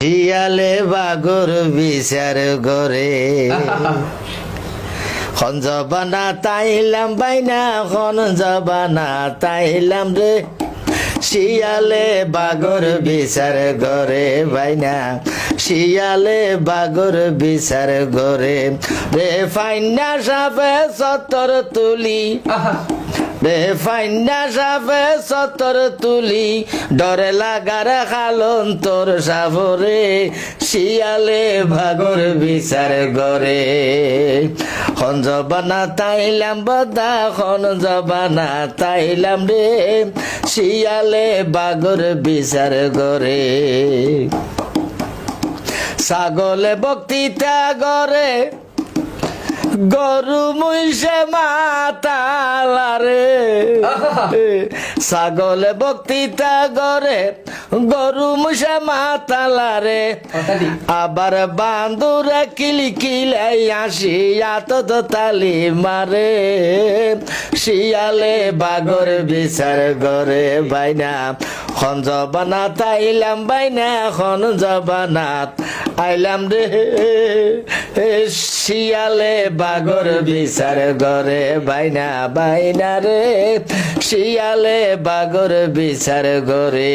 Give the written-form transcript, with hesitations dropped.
শিয়ালে বাগর বিচার করে খন জবানা তাইলাম বাইনা খন জবানা তাইলাম রে শিয়ালে বাগর বিচার করে বাইনা শিয়ালে বাগর বিচার করে রে ফাইনা সাপে সত্তর তুলি রে ফাইনা সাপে সত্তর তুলি ডরে লাগার খালন তোর সাবরে শিয়ালে বাগর বিচার করে খন জবানা তাইলাম বদা খন জবানা তাইলাম রে শিয়ালে বাগর বিচার করে ছাগলে বক্তৃতা করে গরু মহিষে মাতালারে ছাগলে বক্তৃতা করে গরু মহিষে মাতালারে আবার বান্দুরে কিলকিলাই আসি এত তো তালি মারে শিয়ালে বাগর বিচার করে বাইনা খন জবানা তাইলাম বাইনা খন জবানাত আইলাম রে শিয়ালে বাগর বিচার করে বাইনা বাইনা রে শিয়ালে বাগর বিচার করে।